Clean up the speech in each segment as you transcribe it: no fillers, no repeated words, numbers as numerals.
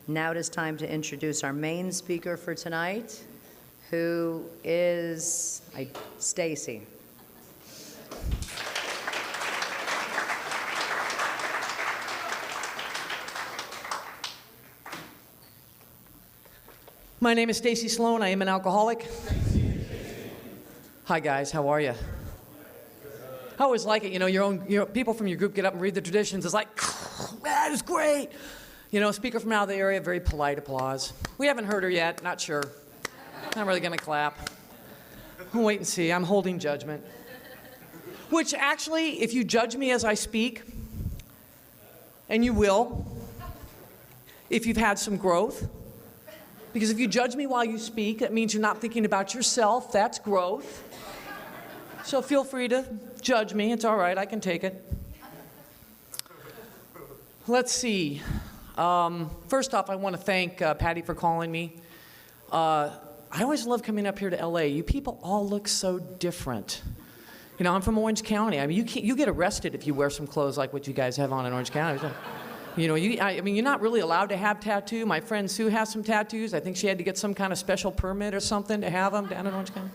Now it is time to introduce our main speaker for tonight, who is STACY. My name is STACY Sloan. I am an alcoholic. Hi guys, how are you? I always like it, your people from your group get up and read the traditions. It's like, that is great. Speaker from out of the area, very polite applause. We haven't heard her yet, not sure. Not really gonna clap. We'll wait and see, I'm holding judgment. Which actually, if you judge me as I speak, and you will, if you've had some growth, because if you judge me while you speak, that means you're not thinking about yourself. That's growth. So feel free to judge me. It's all right. I can take it. Let's see. First off, I want to thank Patty for calling me. I always love coming up here to LA. You people all look so different. I'm from Orange County. I mean, you get arrested if you wear some clothes like what you guys have on in Orange County. You're not really allowed to have tattoo. My friend Sue has some tattoos. I think she had to get some kind of special permit or something to have them down in Orange County.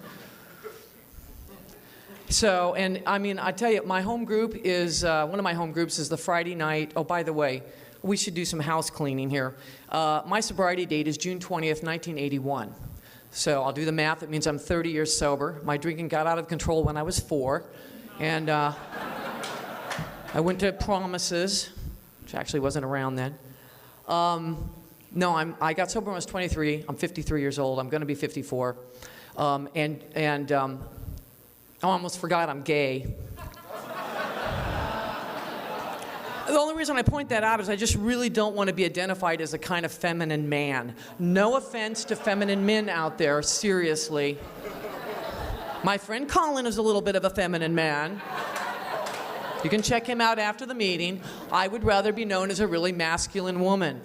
So, I tell you, my home group is, one of my home groups is the Friday night. Oh, by the way, we should do some house cleaning here. My sobriety date is June 20th, 1981. So I'll do the math. It means I'm 30 years sober. My drinking got out of control when I was 4. And I went to Promises, which actually wasn't around then. No, I got sober when I was 23. I'm 53 years old. I'm going to be 54. I almost forgot I'm gay. The only reason I point that out is I just really don't want to be identified as a kind of feminine man. No offense to feminine men out there, seriously. My friend Colin is a little bit of a feminine man. You can check him out after the meeting. I would rather be known as a really masculine woman.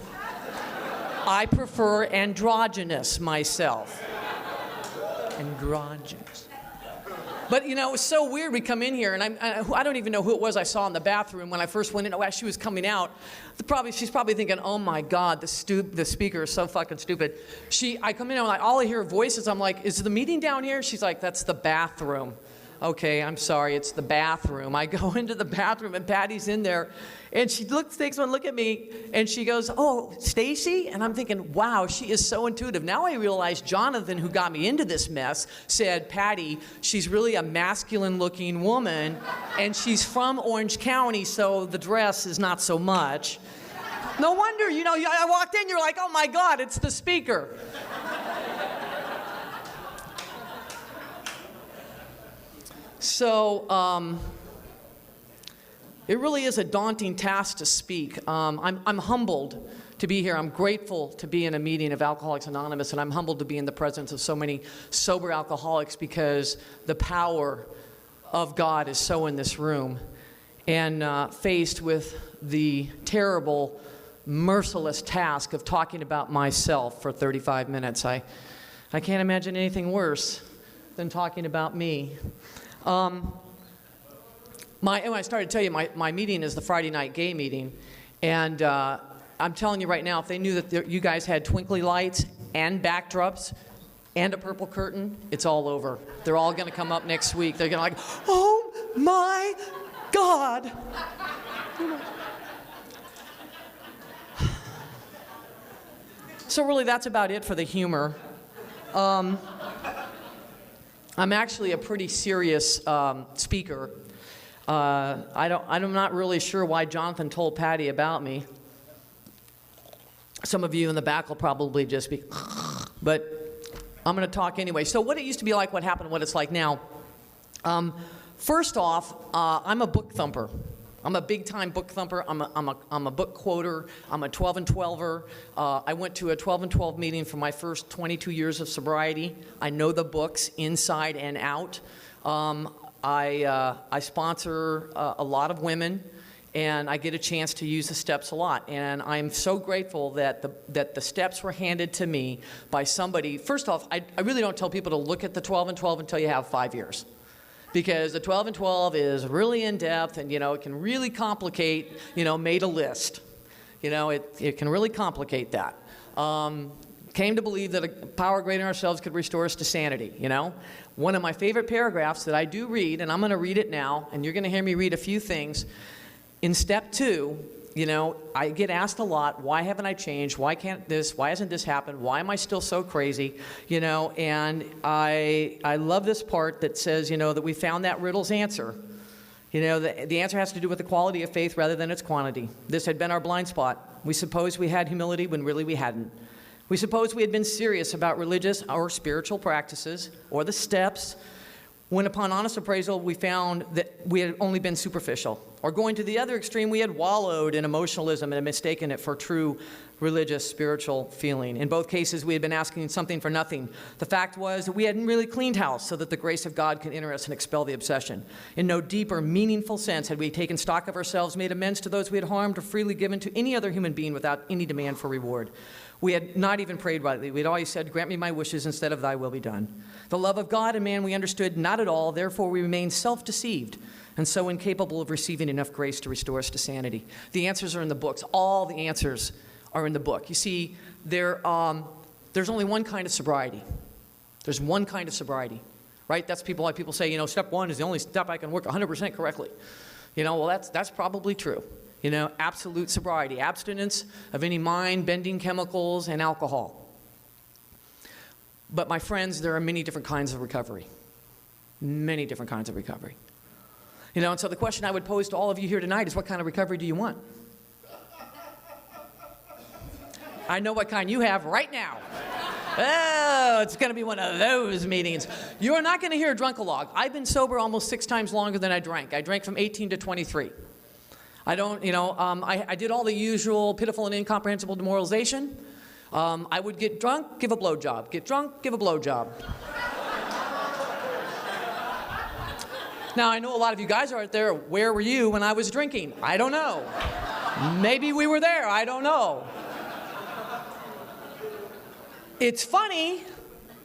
I prefer androgynous myself. Androgynous. But it was so weird. We come in here, and I don't even know who it was I saw in the bathroom when I first went in. As she was coming out, she's probably thinking, oh my God, the speaker is so fucking stupid. I come in, and all I hear are voices. I'm like, is the meeting down here? She's like, that's the bathroom. Okay, I'm sorry, it's the bathroom. I go into the bathroom and Patty's in there and she takes one look at me and she goes, oh, Stacy? And I'm thinking, wow, she is so intuitive. Now I realize Jonathan, who got me into this mess, said, Patty, she's really a masculine looking woman and she's from Orange County, so the dress is not so much. No wonder, I walked in, you're like, oh my God, it's the speaker. So it really is a daunting task to speak. I'm humbled to be here. I'm grateful to be in a meeting of Alcoholics Anonymous, and I'm humbled to be in the presence of so many sober alcoholics because the power of God is so in this room. And faced with the terrible, merciless task of talking about myself for 35 minutes, I can't imagine anything worse than talking about me. I started to tell you, my meeting is the Friday night gay meeting, and I'm telling you right now, if they knew that you guys had twinkly lights and backdrops and a purple curtain, it's all over. They're all going to come up next week. They're going to like, oh my God. So really, that's about it for the humor. I'm actually a pretty serious speaker. I'm not really sure why Jonathan told Patty about me. Some of you in the back will probably just be, but I'm going to talk anyway. So what it used to be like, what happened, what it's like now. First off, I'm a book thumper. I'm a big-time book thumper. I'm a book quoter. I'm a 12 and 12er. I went to a 12 and 12 meeting for my first 22 years of sobriety. I know the books inside and out. I sponsor a lot of women, and I get a chance to use the steps a lot. And I'm so grateful that the steps were handed to me by somebody. First off, I really don't tell people to look at the 12 and 12 until you have 5 years. Because the 12 and 12 is really in-depth, and it can really complicate, made a list. It can really complicate that. came to believe that a power greater than ourselves could restore us to sanity, you know? One of my favorite paragraphs that I do read, and I'm going to read it now, and you're going to hear me read a few things. In step 2, you know, I get asked a lot, why haven't I changed? Why can't this? Why hasn't this happened? Why am I still so crazy? You know, and I love this part that says, you know, that we found that riddle's answer. You know, the answer has to do with the quality of faith rather than its quantity. This had been our blind spot. We supposed we had humility when really we hadn't. We supposed we had been serious about religious or spiritual practices or the steps, when upon honest appraisal we found that we had only been superficial. Or going to the other extreme, we had wallowed in emotionalism and had mistaken it for true religious, spiritual feeling. In both cases, we had been asking something for nothing. The fact was that we hadn't really cleaned house so that the grace of God could enter us and expel the obsession. In no deep or meaningful sense had we taken stock of ourselves, made amends to those we had harmed, or freely given to any other human being without any demand for reward. We had not even prayed rightly. We had always said, grant me my wishes instead of thy will be done. The love of God and man we understood not at all, therefore we remained self-deceived and so incapable of receiving enough grace to restore us to sanity. The answers are in the books. All the answers are in the book. You see, there's only one kind of sobriety. There's one kind of sobriety, right? That's why people say, you know, step 1 is the only step I can work 100% correctly. You know, well, that's probably true. You know, absolute sobriety, abstinence of any mind-bending chemicals and alcohol. But my friends, there are many different kinds of recovery. Many different kinds of recovery. You know, and so the question I would pose to all of you here tonight is, what kind of recovery do you want? I know what kind you have right now. Oh, it's going to be one of those meetings. You're not going to hear a drunkalogue. I've been sober almost 6 times longer than I drank. I drank from 18 to 23. I don't, you know, I did all the usual pitiful and incomprehensible demoralization. I would get drunk, give a blowjob. Get drunk, give a blowjob. Now, I know a lot of you guys are out there, where were you when I was drinking? I don't know. Maybe we were there, I don't know. It's funny,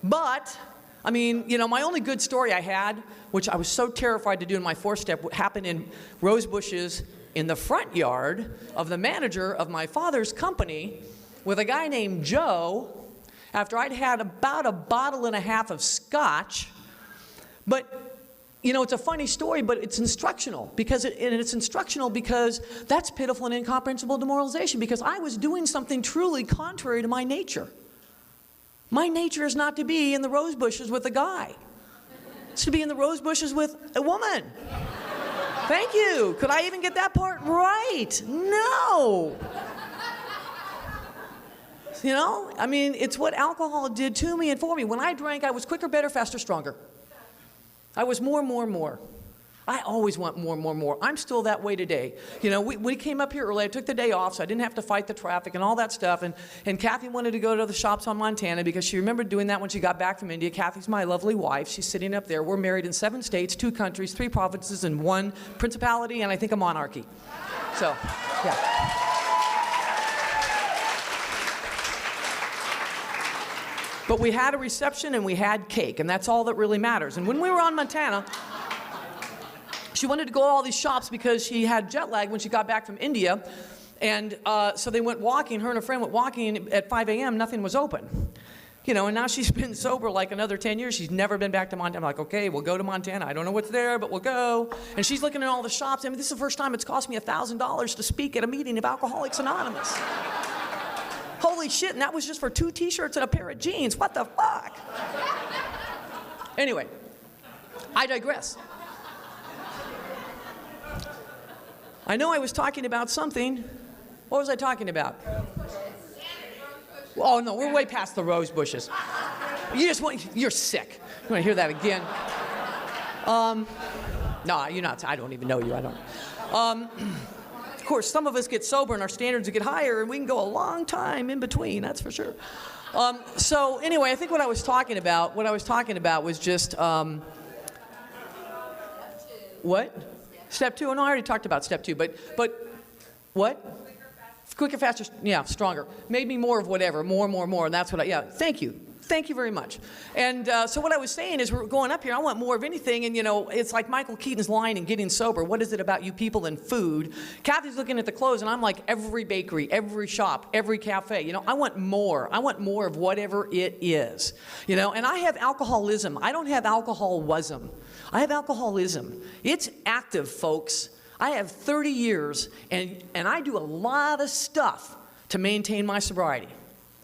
but, I mean, you know, my only good story I had, which I was so terrified to do in my 4th step, happened in rose bushes in the front yard of the manager of my father's company with a guy named Joe after I'd had about a bottle and a half of scotch. But, you know, it's a funny story, but it's instructional because it's instructional because that's pitiful and incomprehensible demoralization, because I was doing something truly contrary to my nature. My nature is not to be in the rose bushes with a guy. It's to be in the rose bushes with a woman. Thank you. Could I even get that part right? No. You know, I mean, it's what alcohol did to me and for me. When I drank, I was quicker, better, faster, stronger. I was more. I always want more. I'm still that way today. You know, we came up here early. I took the day off, so I didn't have to fight the traffic and all that stuff. And Kathy wanted to go to the shops on Montana because she remembered doing that when she got back from India. Kathy's my lovely wife. She's sitting up there. We're married in 7 states, 2 countries, 3 provinces, and 1 principality, and I think a monarchy. So, yeah. But we had a reception and we had cake, and that's all that really matters. And when we were on Montana, she wanted to go to all these shops because she had jet lag when she got back from India. And so they went walking, her and a friend went walking at 5 a.m., nothing was open. You know, and now she's been sober like another 10 years. She's never been back to Montana. I'm like, okay, we'll go to Montana. I don't know what's there, but we'll go. And she's looking at all the shops. I mean, this is the first time it's cost me $1,000 to speak at a meeting of Alcoholics Anonymous. Holy shit, and that was just for 2 t-shirts and a pair of jeans. What the fuck? Anyway, I digress. I know I was talking about something. What was I talking about? Oh, no, we're way past the rose bushes. You're sick. You want to hear that again? No, you're not. I don't even know you. I don't. Of course, some of us get sober and our standards get higher, and we can go a long time in between, that's for sure. So anyway, I think what I was talking about was just, what? Step 2, oh no, I already talked about step 2, but what? Quicker, faster, yeah, stronger. Made me more of whatever, more, and that's what yeah, thank you. Thank you very much. And so what I was saying is we're going up here, I want more of anything, and it's like Michael Keaton's line in Getting Sober, what is it about you people and food? Kathy's looking at the clothes, and I'm like, every bakery, every shop, every cafe, I want more. I want more of whatever it is, and I have alcoholism. I don't have alcoholism. I have alcoholism. It's active, folks. I have 30 years, and I do a lot of stuff to maintain my sobriety.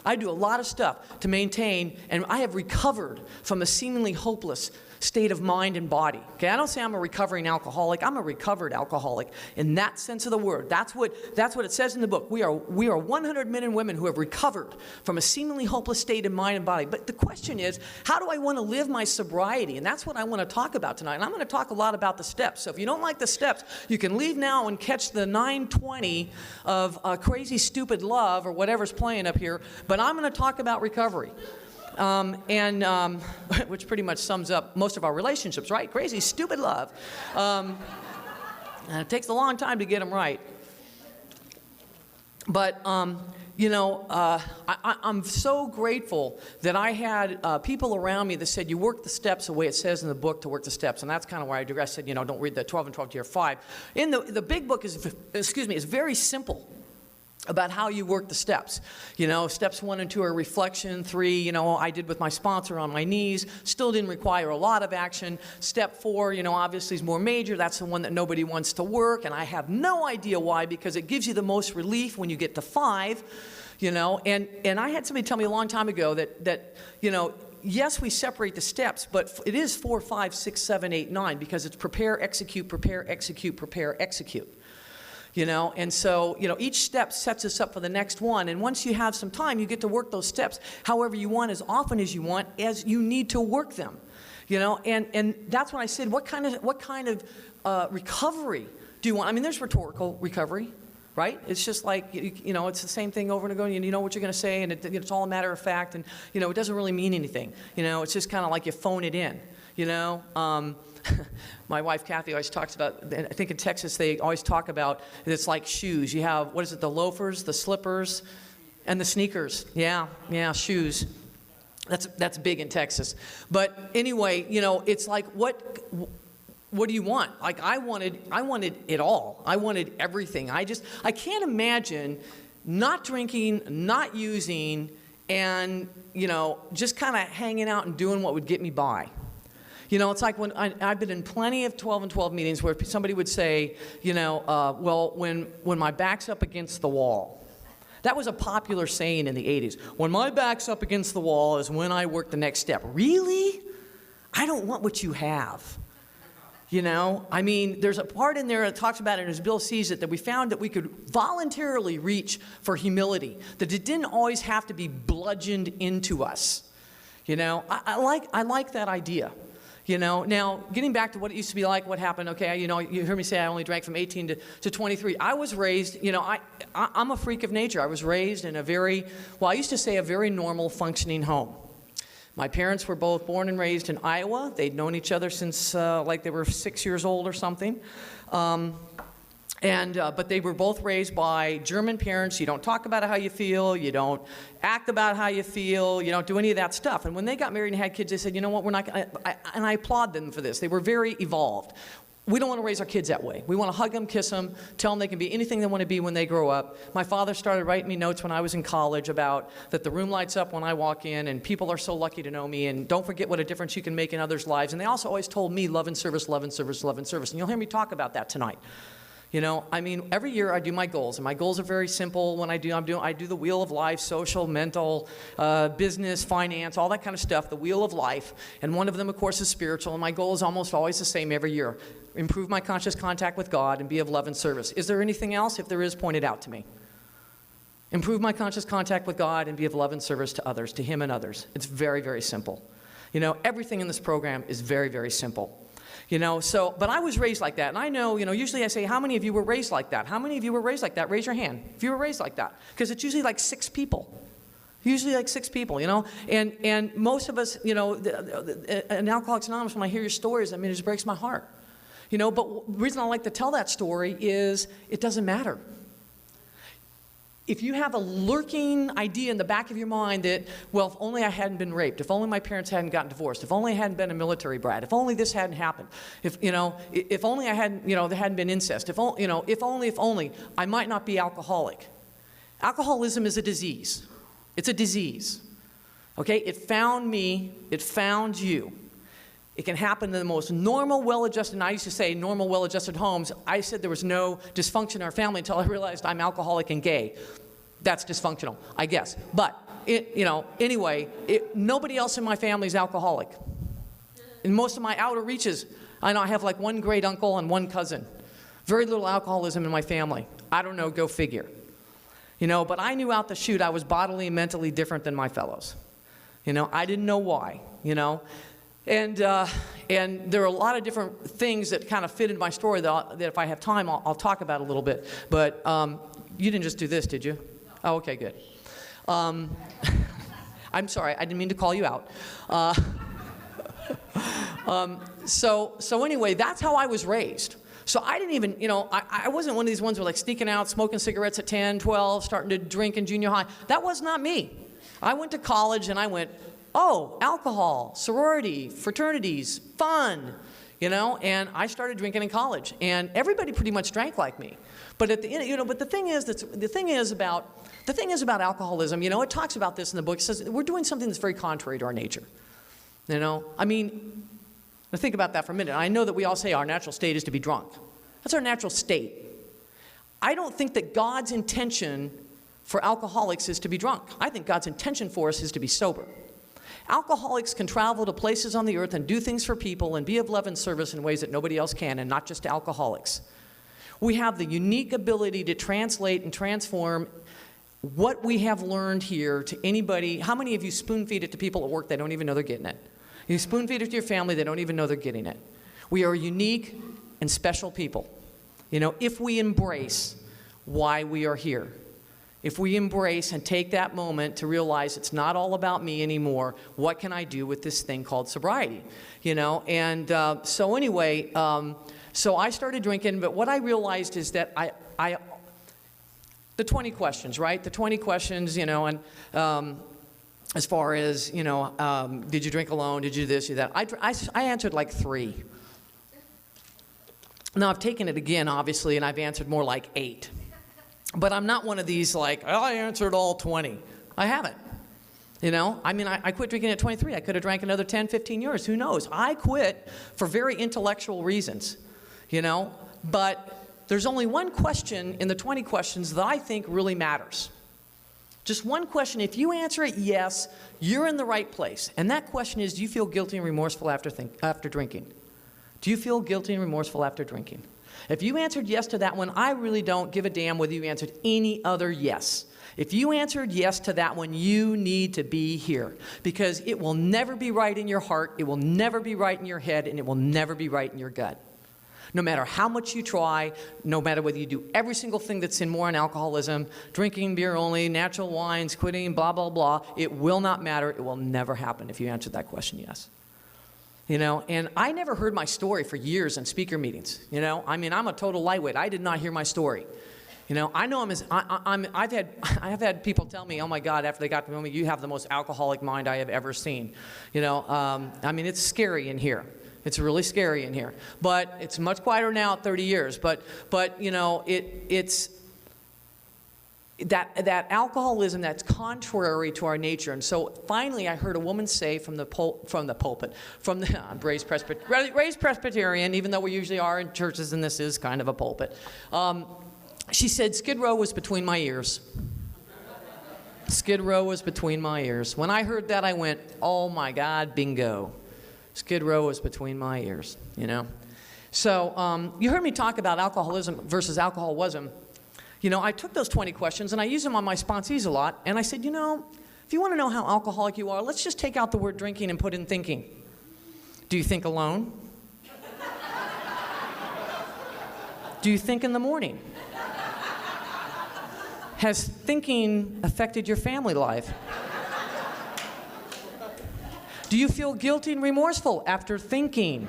I do a lot of stuff to maintain, and I have recovered from a seemingly hopeless state of mind and body. Okay, I don't say I'm a recovering alcoholic. I'm a recovered alcoholic in that sense of the word. That's what it says in the book. We are 100 men and women who have recovered from a seemingly hopeless state of mind and body. But the question is, how do I want to live my sobriety? And that's what I want to talk about tonight. And I'm going to talk a lot about the steps. So if you don't like the steps, you can leave now and catch the 9:20 of Crazy Stupid Love or whatever's playing up here. But I'm going to talk about recovery. Which pretty much sums up most of our relationships, right? Crazy, stupid love. And it takes a long time to get them right. But, I'm so grateful that I had people around me that said, you work the steps the way it says in the book to work the steps. And that's kind of where I digressed. I said, don't read the 12 and 12 to your 5. In the big book is very simple about how you work the steps. Steps 1 and 2 are reflection. 3, I did with my sponsor on my knees. Still didn't require a lot of action. Step 4, obviously is more major. That's the one that nobody wants to work, and I have no idea why, because it gives you the most relief when you get to 5, And I had somebody tell me a long time ago that yes, we separate the steps, but it is 4, 5, 6, 7, 8, 9, because it's prepare, execute, prepare, execute, prepare, execute. And so, each step sets us up for the next one. And once you have some time, you get to work those steps however you want, as often as you want, as you need to work them. And that's when I said, what kind of recovery do you want? I mean, there's rhetorical recovery, right? It's just like, it's the same thing over and over again. You know what you're going to say, and it's all a matter of fact. And, it doesn't really mean anything. It's just kind of like you phone it in, My wife, Kathy, always talks about, I think in Texas they always talk about, it's like shoes. You have, the loafers, the slippers, and the sneakers. Yeah, shoes. That's big in Texas. But anyway, it's like, what do you want? Like, I wanted it all. I wanted everything. I can't imagine not drinking, not using, and, just kind of hanging out and doing what would get me by. It's like when I've been in plenty of 12 and 12 meetings where somebody would say, well, when my back's up against the wall. That was a popular saying in the 80s. When my back's up against the wall is when I work the next step. Really? I don't want what you have. I mean, there's a part in there that talks about it as Bill sees it, that we found that we could voluntarily reach for humility, that it didn't always have to be bludgeoned into us. I like that idea. Now, getting back to what it used to be like, what happened, okay, you heard me say I only drank from 18 to 23. I was raised, I'm a freak of nature. I was raised in I used to say a very normal, functioning home. My parents were both born and raised in Iowa. They'd known each other since like they were 6 years old or something. But they were both raised by German parents. You don't talk about how you feel. You don't act about how you feel. You don't do any of that stuff. And when they got married and had kids, they said, you know what, we're not going to, and I applaud them for this. They were very evolved. We don't want to raise our kids that way. We want to hug them, kiss them, tell them they can be anything they want to be when they grow up. My father started writing me notes when I was in college about that the room lights up when I walk in, and people are so lucky to know me, and don't forget what a difference you can make in others' lives. And they also always told me love and service, love and service, love and service. And you'll hear me talk about that tonight. I mean, every year I do my goals, and my goals are very simple. When I do the wheel of life, social, mental, business, finance, all that kind of stuff, the wheel of life. And one of them, of course, is spiritual, and my goal is almost always the same every year. Improve my conscious contact with God and be of love and service. Is there anything else? If there is, point it out to me. Improve my conscious contact with God and be of love and service to others, to Him and others. It's very, very simple. Everything in this program is very, very simple. But I was raised like that. And I know, usually I say, how many of you were raised like that? How many of you were raised like that? Raise your hand if you were raised like that. Because it's usually like 6 people. Usually like 6 people, And most of us, in Alcoholics Anonymous, when I hear your stories, I mean, it just breaks my heart. But the reason I like to tell that story is it doesn't matter. if you have a lurking idea in the back of your mind that, well, if only I hadn't been raped, if only my parents hadn't gotten divorced, if only I hadn't been a military brat, if only this hadn't happened, if only I hadn't, there hadn't been incest, if only, I might not be alcoholic. Alcoholism is a disease. It's a disease. Okay? It found me, it found you. It can happen in the most normal, well-adjusted, and I used to say normal, well-adjusted homes. I said there was no dysfunction in our family until I realized I'm alcoholic and gay. That's dysfunctional, I guess. But, anyway, nobody else in my family is alcoholic. In most of my outer reaches, I know I have like one great uncle and one cousin. Very little alcoholism in my family. I don't know, go figure. But I knew out the chute I was bodily and mentally different than my fellows. I didn't know why, And there are a lot of different things that kind of fit into my story that if I have time, I'll talk about a little bit. But you didn't just do this, did you? Oh, okay, good. I'm sorry, I didn't mean to call you out. So anyway, that's how I was raised. So I didn't even, I wasn't one of these ones who were like sneaking out, smoking cigarettes at 10, 12, starting to drink in junior high. That was not me. I went to college and I went, oh, alcohol, sorority, fraternities, fun, and I started drinking in college, and everybody pretty much drank like me. But at the end, but the thing is about alcoholism, it talks about this in the book. It says we're doing something that's very contrary to our nature. I mean, now think about that for a minute. I know that we all say our natural state is to be drunk. That's our natural state. I don't think that God's intention for alcoholics is to be drunk. I think God's intention for us is to be sober. Alcoholics can travel to places on the earth and do things for people and be of love and service in ways that nobody else can, and not just alcoholics. We have the unique ability to translate and transform what we have learned here to anybody. How many of you spoon feed it to people at work that don't even know they're getting it? You spoon feed it to your family, they don't even know they're getting it. We are unique and special people. If we embrace why we are here. If we embrace and take that moment to realize it's not all about me anymore, what can I do with this thing called sobriety? So anyway, so I started drinking, but what I realized is that the 20 questions, right? The 20 questions, and as far as, did you drink alone? Did you this, you that? I answered like 3. Now I've taken it again, obviously, and I've answered more like 8. But I'm not one of these like, oh, I answered all 20. I haven't. I quit drinking at 23. I could have drank another 10, 15 years. Who knows? I quit for very intellectual reasons, But there's only one question in the 20 questions that I think really matters. Just one question. If you answer it yes, you're in the right place. And that question is, do you feel guilty and remorseful after drinking? Do you feel guilty and remorseful after drinking? If you answered yes to that one, I really don't give a damn whether you answered any other yes. If you answered yes to that one, you need to be here, because it will never be right in your heart, it will never be right in your head, and it will never be right in your gut. No matter how much you try, no matter whether you do every single thing that's in more on alcoholism, drinking beer only, natural wines, quitting, blah, blah, blah, it will not matter. It will never happen if you answered that question yes. And I never heard my story for years in speaker meetings. I'm a total lightweight. I did not hear my story. I know I've had people tell me, oh my God, after they got to know me, you have the most alcoholic mind I have ever seen. It's scary in here. It's really scary in here. But it's much quieter now at 30 years. But it's that alcoholism that's contrary to our nature. And so finally I heard a woman say from the pulpit, from the raised Presbyterian, even though we usually are in churches and this is kind of a pulpit. She said, Skid Row was between my ears. Skid Row was between my ears. When I heard that, I went, oh my God, bingo. Skid Row was between my ears, So you heard me talk about alcoholism versus alcoholism. I took those 20 questions and I use them on my sponsees a lot. And I said, if you want to know how alcoholic you are, let's just take out the word drinking and put in thinking. Do you think alone? Do you think in the morning? Has thinking affected your family life? Do you feel guilty and remorseful after thinking?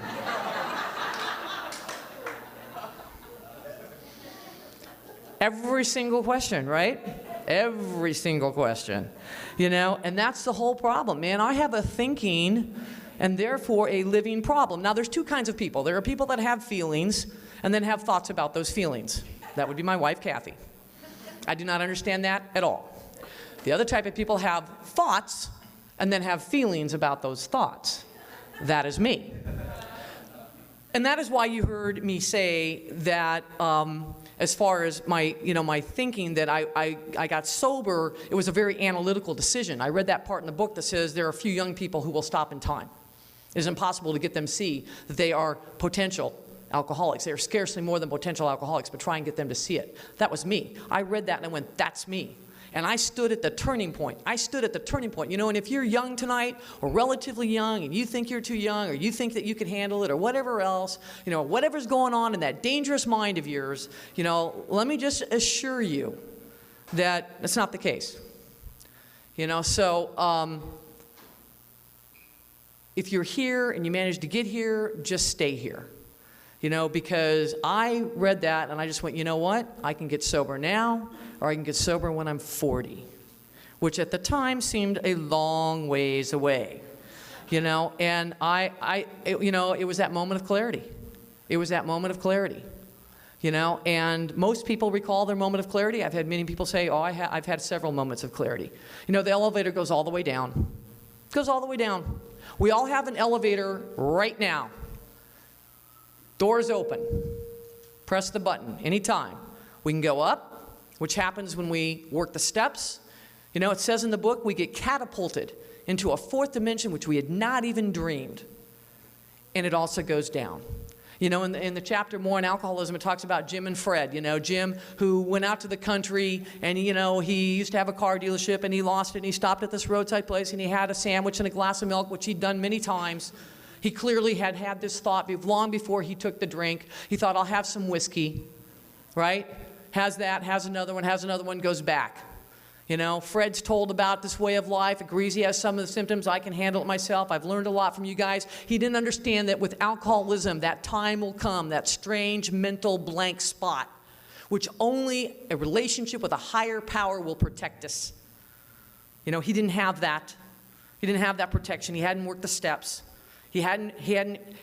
Every single question, right? Every single question. You know, and that's the whole problem, man. I have a thinking and therefore a living problem. Now, there's two kinds of people. There are people that have feelings and then have thoughts about those feelings. That would be my wife, Kathy. I do not understand that at all. The other type of people have thoughts and then have feelings about those thoughts. That is me. And that is why you heard me say that as far as my, my thinking, that I got sober, it was a very analytical decision. I read that part in the book that says there are a few young people who will stop in time. It is impossible to get them to see that they are potential alcoholics. They are scarcely more than potential alcoholics, but try and get them to see it. That was me. I read that and I went, that's me. And I stood at the turning point. I stood at the turning point. And if you're young tonight or relatively young and you think you're too young or you think that you can handle it or whatever else, whatever's going on in that dangerous mind of yours, let me just assure you that that's not the case. So if you're here and you manage to get here, just stay here. Because I read that and I just went, you know what? I can get sober now, or I can get sober when I'm 40, which at the time seemed a long ways away. And it was that moment of clarity. It was that moment of clarity. And most people recall their moment of clarity. I've had many people say, oh, I've had several moments of clarity. The elevator goes all the way down. It goes all the way down. We all have an elevator right now. Doors open. Press the button anytime. We can go up, which happens when we work the steps. It says in the book we get catapulted into a fourth dimension which we had not even dreamed. And it also goes down. In the chapter more on alcoholism, it talks about Jim and Fred. Jim, who went out to the country and, he used to have a car dealership and he lost it and he stopped at this roadside place and he had a sandwich and a glass of milk, which he'd done many times. He clearly had had this thought long before he took the drink. He thought, I'll have some whiskey, right? Has that, has another one, goes back. Fred's told about this way of life, agrees he has some of the symptoms. I can handle it myself. I've learned a lot from you guys. He didn't understand that with alcoholism, that time will come, that strange mental blank spot, which only a relationship with a higher power will protect us. He didn't have that. He didn't have that protection. He hadn't worked the steps. He hadn't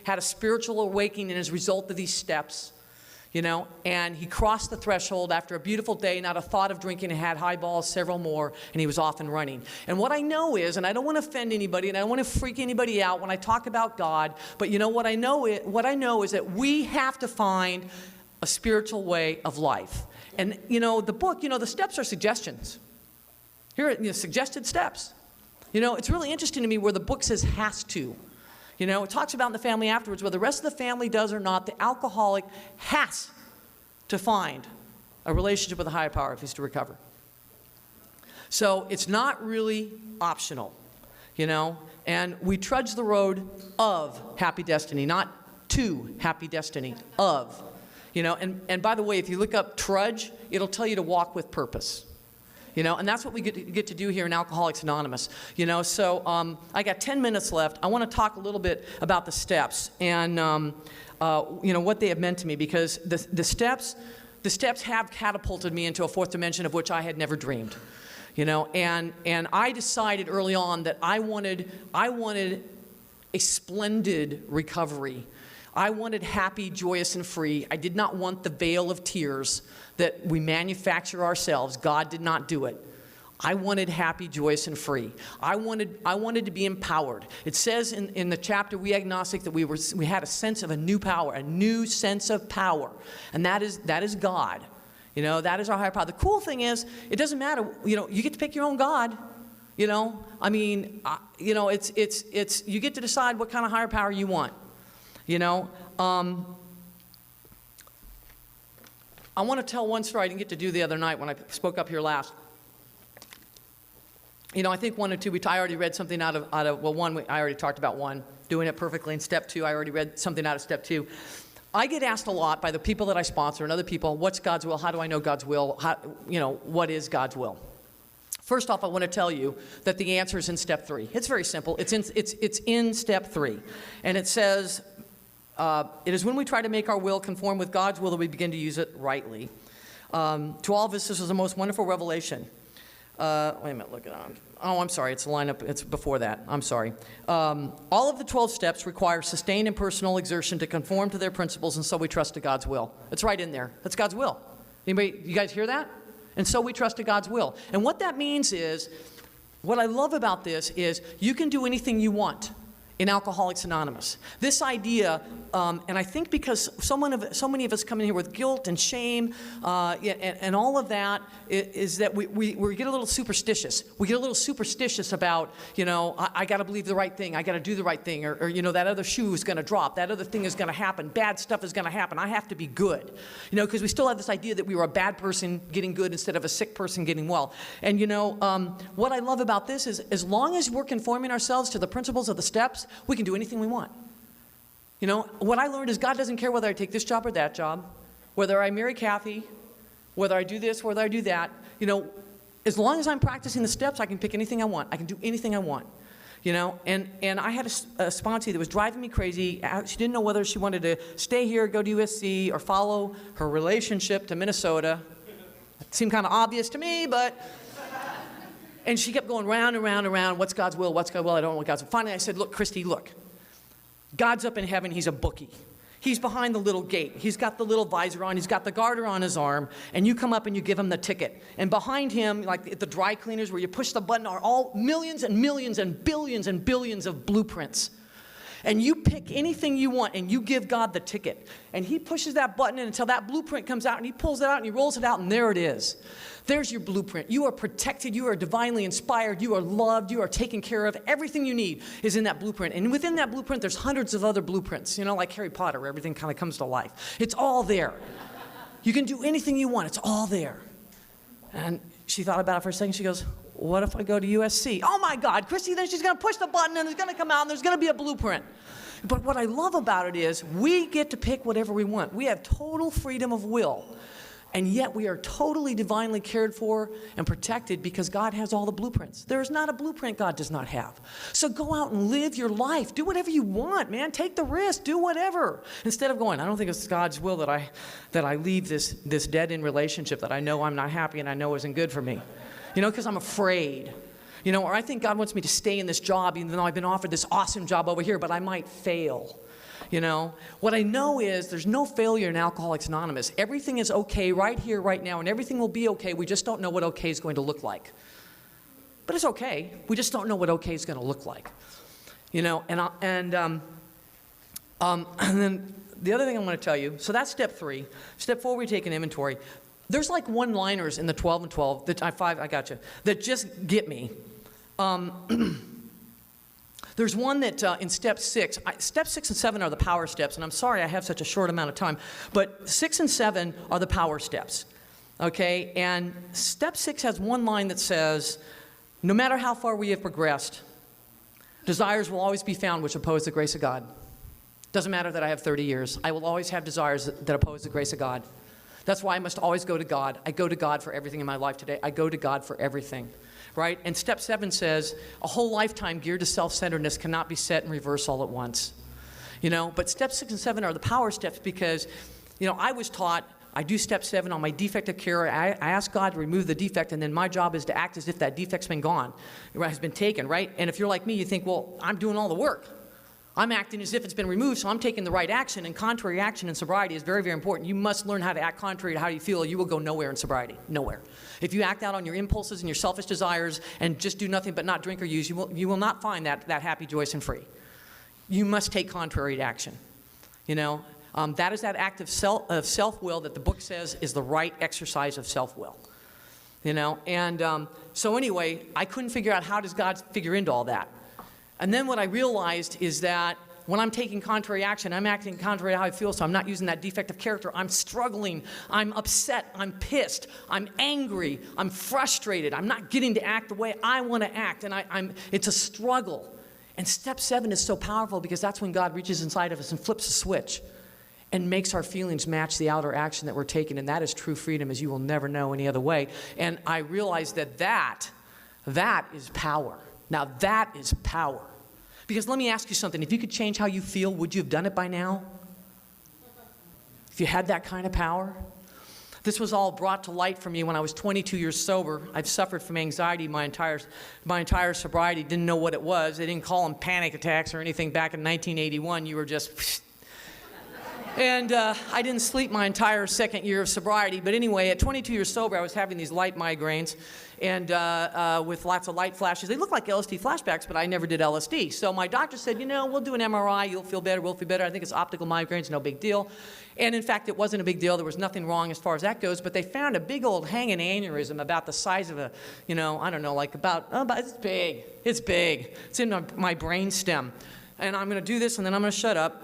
had a spiritual awakening as a result of these steps. And he crossed the threshold after a beautiful day, not a thought of drinking, and had highballs, several more, and he was off and running. And what I know is, and I don't want to offend anybody, and I don't want to freak anybody out when I talk about God, but what I know is that we have to find a spiritual way of life. And, the book, the steps are suggestions. Here are suggested steps. It's really interesting to me where the book says has to. It talks about in the family afterwards, whether the rest of the family does or not, the alcoholic has to find a relationship with a higher power if he's to recover. So it's not really optional, and we trudge the road of happy destiny, not to happy destiny, of, and by the way, if you look up trudge, it'll tell you to walk with purpose. And that's what we get to do here in Alcoholics Anonymous. So I got 10 minutes left. I want to talk a little bit about the steps and, what they have meant to me, because the steps have catapulted me into a fourth dimension of which I had never dreamed. And I decided early on that I wanted a splendid recovery. I wanted happy, joyous, and free. I did not want the veil of tears that we manufacture ourselves. God did not do it. I wanted happy, joyous, and free. I wanted to be empowered. It says in the chapter, We Agnostic, that we had a sense of a new power, a new sense of power. And that is God. That is our higher power. The cool thing is, it doesn't matter. You get to pick your own God. I mean, it's you get to decide what kind of higher power you want. I want to tell one story I didn't get to do the other night when I spoke up here last. I think one or two, I already read something out of one, I already talked about one, doing it perfectly in step 2. I already read something out of step 2. I get asked a lot by the people that I sponsor and other people, what's God's will? How do I know God's will? What is God's will? First off, I want to tell you that the answer is in step 3. It's very simple. It's in step 3. And it says, it is when we try to make our will conform with God's will that we begin to use it rightly. To all of us, this is the most wonderful revelation. Wait a minute, look it on. Oh, I'm sorry, it's a lineup, it's before that, I'm sorry. All of the 12 steps require sustained and personal exertion to conform to their principles, and so we trust to God's will. It's right in there, that's God's will. Anybody, you guys hear that? And so we trust to God's will. And what that means is, what I love about this is you can do anything you want in Alcoholics Anonymous. This idea, and I think because so many of us come in here with guilt and shame and all of that, is that we get a little superstitious. We get a little superstitious about, you know, I got to believe the right thing, I got to do the right thing, or you know, that other shoe is going to drop, that other thing is going to happen, bad stuff is going to happen, I have to be good. You know, because we still have this idea that we were a bad person getting good instead of a sick person getting well. And you know, what I love about this is as long as we're conforming ourselves to the principles of the steps, we can do anything we want. You know, what I learned is God doesn't care whether I take this job or that job, whether I marry Kathy, whether I do this, whether I do that. You know, as long as I'm practicing the steps, I can pick anything I want. I can do anything I want. You know, and I had a sponsee that was driving me crazy. She didn't know whether she wanted to stay here, go to USC, or follow her relationship to Minnesota. It seemed kind of obvious to me, but... And she kept going round and round and round, what's God's will, what's God's will, I don't know what God's will. Finally I said, look, Christy, look. God's up in heaven, he's a bookie. He's behind the little gate. He's got the little visor on, he's got the garter on his arm, and you come up and you give him the ticket. And behind him, like at the dry cleaners where you push the button, are all millions and millions and billions of blueprints. And you pick anything you want and you give God the ticket. And he pushes that button in until that blueprint comes out, and he pulls it out and he rolls it out, and there it is. There's your blueprint. You are protected, you are divinely inspired, you are loved, you are taken care of. Everything you need is in that blueprint. And within that blueprint, there's hundreds of other blueprints, you know, like Harry Potter, where everything kind of comes to life. It's all there. You can do anything you want, it's all there. And she thought about it for a second, she goes, what if I go to USC? Oh my God, Christy, then she's gonna push the button and it's gonna come out and there's gonna be a blueprint. But what I love about it is we get to pick whatever we want. We have total freedom of will. And yet we are totally divinely cared for and protected because God has all the blueprints. There is not a blueprint God does not have. So go out and live your life. Do whatever you want, man. Take the risk. Do whatever. Instead of going, I don't think it's God's will that I leave this dead-end relationship that I know I'm not happy and I know isn't good for me. You know, because I'm afraid. You know, or I think God wants me to stay in this job even though I've been offered this awesome job over here, but I might fail. You know, what I know is there's no failure in Alcoholics Anonymous. Everything is okay right here, right now, and everything will be okay. We just don't know what okay is going to look like. But it's okay. We just don't know what okay is going to look like. You know, and then the other thing I'm going to tell you, so that's step 3. Step 4, we take an inventory. There's like one-liners in the 12 and 12, I got you, that just get me. There's one that in step 6, step 6 and 7 are the power steps, and I'm sorry I have such a short amount of time, but 6 and 7 are the power steps, okay? And step 6 has one line that says, no matter how far we have progressed, desires will always be found which oppose the grace of God. Doesn't matter that I have 30 years. I will always have desires that oppose the grace of God. That's why I must always go to God. I go to God for everything in my life today. I go to God for everything. Right? And step 7 says, a whole lifetime geared to self-centeredness cannot be set in reverse all at once. You know, but step 6 and 7 are the power steps because, you know, I was taught, I do step 7 on my defective care. I ask God to remove the defect, and then my job is to act as if that defect's been gone, has been taken, right? And if you're like me, you think, well, I'm doing all the work. I'm acting as if it's been removed, so I'm taking the right action, and contrary action in sobriety is very, very important. You must learn how to act contrary to how you feel, or you will go nowhere in sobriety, nowhere. If you act out on your impulses and your selfish desires and just do nothing but not drink or use, you will not find that happy, joyous, and free. You must take contrary to action. You know, that is that act of self-will that the book says is the right exercise of self-will. You know, and so anyway, I couldn't figure out how does God figure into all that. And then what I realized is that when I'm taking contrary action, I'm acting contrary to how I feel, so I'm not using that defective character. I'm struggling, I'm upset, I'm pissed, I'm angry, I'm frustrated, I'm not getting to act the way I want to act, and it's a struggle. And step 7 is so powerful because that's when God reaches inside of us and flips a switch and makes our feelings match the outer action that we're taking, and that is true freedom as you will never know any other way. And I realized that is power. Now that is power. Because let me ask you something, if you could change how you feel, would you have done it by now? If you had that kind of power? This was all brought to light for me when I was 22 years sober. I've suffered from anxiety my entire sobriety, didn't know what it was. They didn't call them panic attacks or anything back in 1981. You were just... And I didn't sleep my entire second year of sobriety. But anyway, at 22 years sober, I was having these light migraines and with lots of light flashes. They look like LSD flashbacks, but I never did LSD. So my doctor said, we'll do an MRI. You'll feel better. We'll feel better. I think it's optical migraines. No big deal. And in fact, it wasn't a big deal. There was nothing wrong as far as that goes. But they found a big old hanging aneurysm about the size of a, I don't know, like about it's big. It's big. It's in my brain stem. And I'm going to do this, and then I'm going to shut up.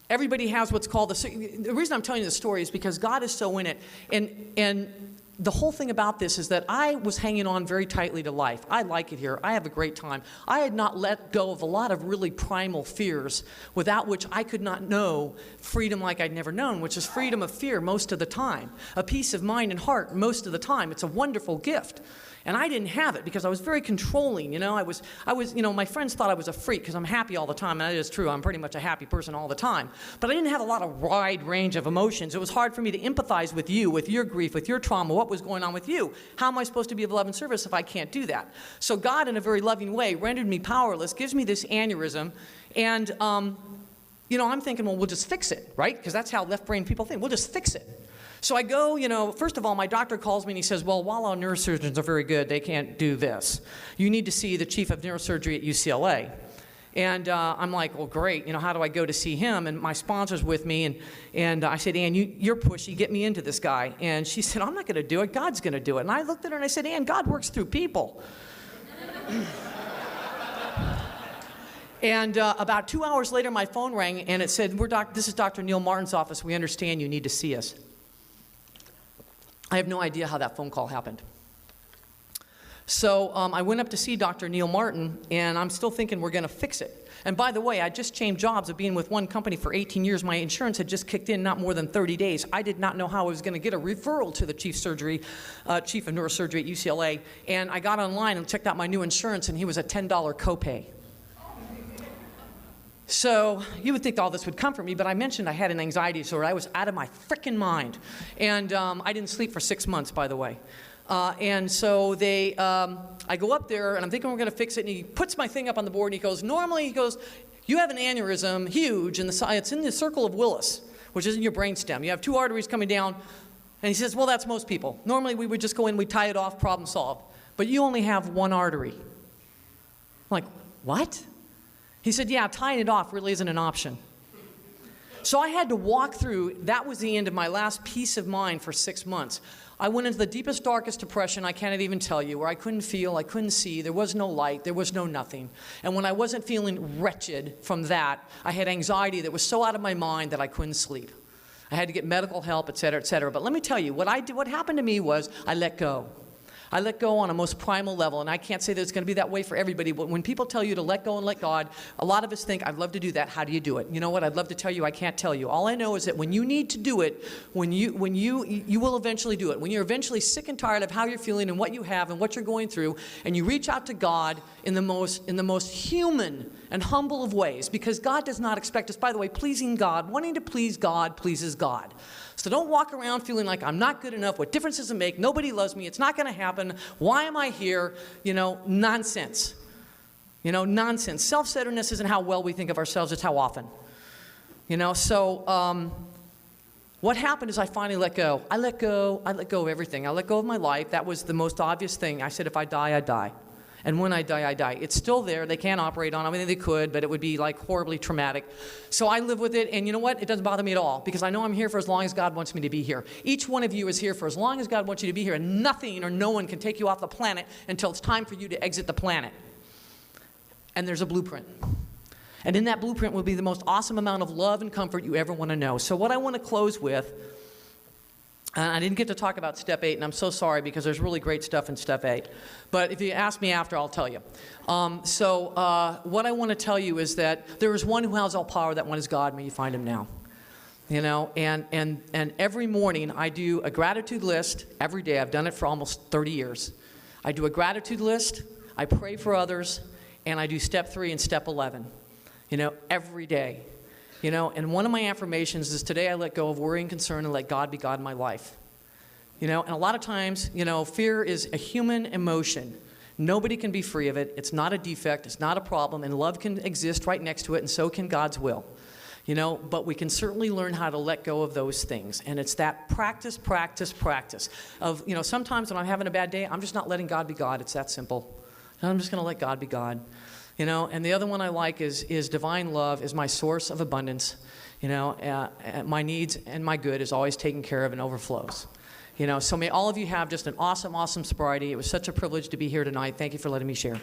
Everybody has what's called the reason I'm telling you the story is because God is so in it. And the whole thing about this is that I was hanging on very tightly to life. I like it here. I have a great time. I had not let go of a lot of really primal fears without which I could not know freedom like I'd never known, which is freedom of fear most of the time, a peace of mind and heart most of the time. It's a wonderful gift. And I didn't have it because I was very controlling, I was, my friends thought I was a freak because I'm happy all the time, and that is true. I'm pretty much a happy person all the time. But I didn't have a lot of wide range of emotions. It was hard for me to empathize with you, with your grief, with your trauma, what was going on with you. How am I supposed to be of love and service if I can't do that? So God, in a very loving way, rendered me powerless, gives me this aneurysm, and, I'm thinking, well, we'll just fix it, right? Because that's how left brain people think. We'll just fix it. So I go, first of all, my doctor calls me and he says, well, while our neurosurgeons are very good, they can't do this. You need to see the chief of neurosurgery at UCLA. And I'm like, well, great. How do I go to see him? And my sponsor's with me. And I said, Ann, you're pushy. Get me into this guy. And she said, I'm not going to do it. God's going to do it. And I looked at her and I said, Ann, God works through people. And about 2 hours later, my phone rang and it said, this is Dr. Neil Martin's office. We understand you need to see us. I have no idea how that phone call happened. So I went up to see Dr. Neil Martin, and I'm still thinking we're going to fix it. And by the way, I just changed jobs of being with one company for 18 years. My insurance had just kicked in not more than 30 days. I did not know how I was going to get a referral to the chief of neurosurgery at UCLA. And I got online and checked out my new insurance, and he was a $10 copay. So you would think all this would comfort me, but I mentioned I had an anxiety disorder. I was out of my frickin' mind. And I didn't sleep for 6 months, by the way. And so I go up there, and I'm thinking we're going to fix it, and he puts my thing up on the board, and he goes, you have an aneurysm, huge, it's in the circle of Willis, which is in your brainstem. You have 2 arteries coming down, and he says, well, that's most people. Normally, we would just go in, we'd tie it off, problem solved. But you only have 1 artery. I'm like, what? He said, yeah, tying it off really isn't an option. So I had to walk through, that was the end of my last peace of mind for 6 months. I went into the deepest, darkest depression I can't even tell you, where I couldn't feel, I couldn't see, there was no light, there was no nothing. And when I wasn't feeling wretched from that, I had anxiety that was so out of my mind that I couldn't sleep. I had to get medical help, et cetera, et cetera. But let me tell you, what happened to me was I let go. I let go on a most primal level, and I can't say that it's going to be that way for everybody, but when people tell you to let go and let God, a lot of us think, I'd love to do that. How do you do it? You know what? I'd love to tell you. I can't tell you. All I know is that when you need to do it, you will eventually do it. When you're eventually sick and tired of how you're feeling and what you have and what you're going through, and you reach out to God in the most human and humble of ways, because God does not expect us, by the way, pleasing God, wanting to please God pleases God. So don't walk around feeling like I'm not good enough. What difference does it make? Nobody loves me. It's not going to happen. Why am I here? Nonsense. Nonsense. Self-centeredness isn't how well we think of ourselves. It's how often. So what happened is I finally let go. I let go of everything. I let go of my life. That was the most obvious thing. I said, if I die, I die. And when I die, I die. It's still there. They can't operate on it. I mean, they could, but it would be like horribly traumatic. So I live with it, and you know what? It doesn't bother me at all, because I know I'm here for as long as God wants me to be here. Each one of you is here for as long as God wants you to be here, and nothing or no one can take you off the planet until it's time for you to exit the planet. And there's a blueprint. And in that blueprint will be the most awesome amount of love and comfort you ever want to know. So what I want to close with, and I didn't get to talk about Step 8, and I'm so sorry because there's really great stuff in Step 8. But if you ask me after, I'll tell you. What I want to tell you is that there is one who has all power, that one is God. May you find him now. And every morning I do a gratitude list every day. I've done it for almost 30 years. I do a gratitude list, I pray for others, and I do Step 3 and Step 11, every day. You know, and one of my affirmations is today I let go of worry and concern and let God be God in my life. You know, and a lot of times, you know, fear is a human emotion. Nobody can be free of it. It's not a defect. It's not a problem. And love can exist right next to it, and so can God's will. You know, but we can certainly learn how to let go of those things. And it's that practice of, you know, sometimes when I'm having a bad day, I'm just not letting God be God. It's that simple. And I'm just going to let God be God. You know, and the other one I like is divine love is my source of abundance. You know, my needs and my good is always taken care of and overflows. You know, so may all of you have just an awesome, awesome sobriety. It was such a privilege to be here tonight. Thank you for letting me share.